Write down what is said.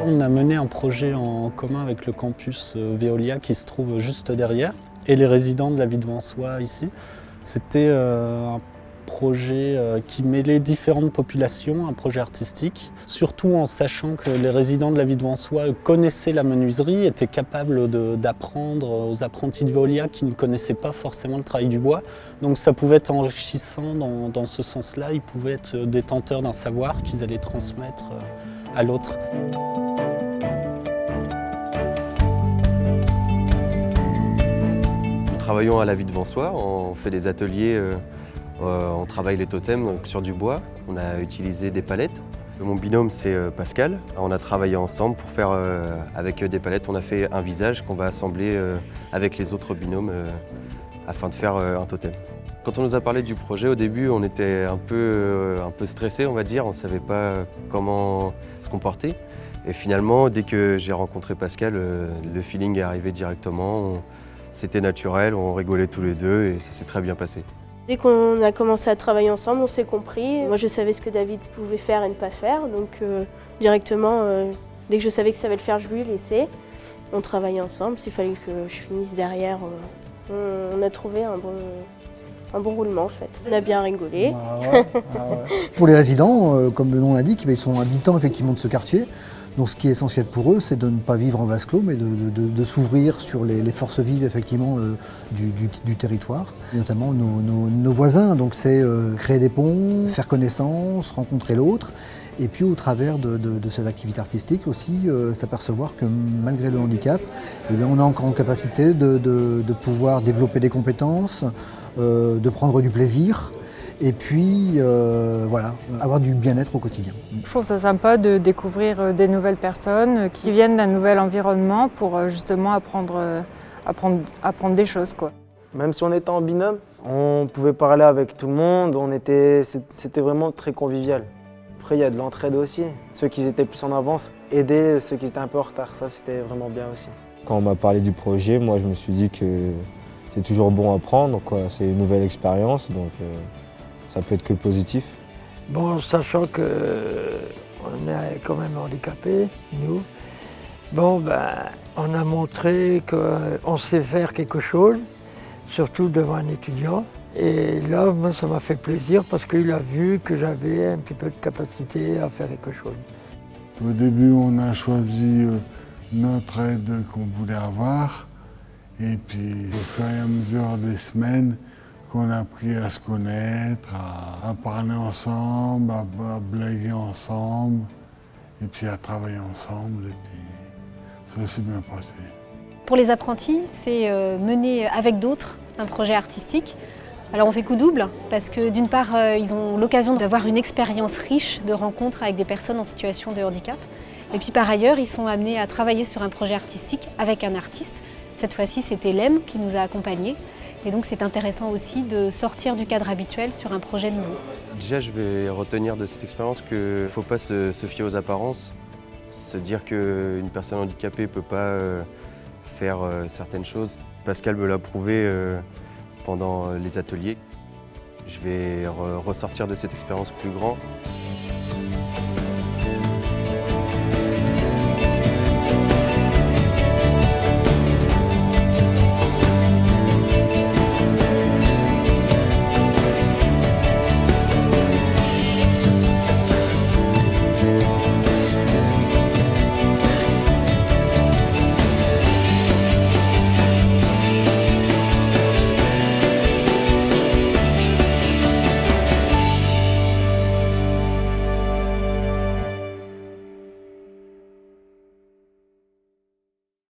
On a mené un projet en commun avec le campus Veolia qui se trouve juste derrière et les résidents de la vie de Vansois ici. C'était un projet qui mêlait différentes populations, un projet artistique, surtout en sachant que les résidents de la vie de Vansois connaissaient la menuiserie, étaient capables d'apprendre aux apprentis de Veolia qui ne connaissaient pas forcément le travail du bois. Donc ça pouvait être enrichissant dans ce sens-là, ils pouvaient être détenteurs d'un savoir qu'ils allaient transmettre à l'autre. Nous travaillons à la vie de Vansois, on fait des ateliers, on travaille les totems donc sur du bois, on a utilisé des palettes. Mon binôme c'est Pascal, on a travaillé ensemble pour faire avec des palettes, on a fait un visage qu'on va assembler avec les autres binômes afin de faire un totem. Quand on nous a parlé du projet, au début on était un peu stressé, on va dire, on ne savait pas comment se comporter. Et finalement, dès que j'ai rencontré Pascal, le feeling est arrivé directement. C'était naturel, on rigolait tous les deux et ça s'est très bien passé. Dès qu'on a commencé à travailler ensemble, on s'est compris. Moi, je savais ce que David pouvait faire et ne pas faire. Donc, directement, dès que je savais que ça allait le faire, je lui laissais. On travaillait ensemble. S'il fallait que je finisse derrière, on a trouvé un bon roulement, en fait. On a bien rigolé. Pour les résidents, comme le nom l'indique, ils sont habitants effectivement de ce quartier. Donc ce qui est essentiel pour eux, c'est de ne pas vivre en vase clos, mais de s'ouvrir sur les forces vives effectivement du territoire, et notamment nos voisins. Donc c'est créer des ponts, faire connaissance, rencontrer l'autre, et puis au travers de cette activité artistique aussi, s'apercevoir que malgré le handicap, eh bien, on est encore en capacité de pouvoir développer des compétences, de prendre du plaisir. Et puis, voilà, avoir du bien-être au quotidien. Je trouve ça sympa de découvrir des nouvelles personnes qui viennent d'un nouvel environnement pour justement apprendre des choses, quoi. Même si on était en binôme, on pouvait parler avec tout le monde, c'était vraiment très convivial. Après, il y a de l'entraide aussi. Ceux qui étaient plus en avance aidaient ceux qui étaient un peu en retard, ça c'était vraiment bien aussi. Quand on m'a parlé du projet, moi je me suis dit que c'est toujours bon à prendre, c'est une nouvelle expérience, donc ça peut être que positif. Bon, sachant qu'on est quand même handicapés, nous, bon, on a montré qu'on sait faire quelque chose, surtout devant un étudiant. Et là, moi, ça m'a fait plaisir parce qu'il a vu que j'avais un petit peu de capacité à faire quelque chose. Au début, on a choisi notre aide qu'on voulait avoir. Et puis, au fur et à mesure des semaines, qu'on a appris à se connaître, à parler ensemble, à blaguer ensemble, et puis à travailler ensemble, et puis ça s'est bien passé. Pour les apprentis, c'est mener avec d'autres un projet artistique. Alors on fait coup double, parce que d'une part, ils ont l'occasion d'avoir une expérience riche de rencontres avec des personnes en situation de handicap. Et puis par ailleurs, ils sont amenés à travailler sur un projet artistique avec un artiste. Cette fois-ci, c'était Lem qui nous a accompagnés. Et donc c'est intéressant aussi de sortir du cadre habituel sur un projet nouveau. Déjà, je vais retenir de cette expérience qu'il ne faut pas se fier aux apparences. Se dire qu'une personne handicapée ne peut pas faire certaines choses. Pascal me l'a prouvé pendant les ateliers. Je vais ressortir de cette expérience plus grand.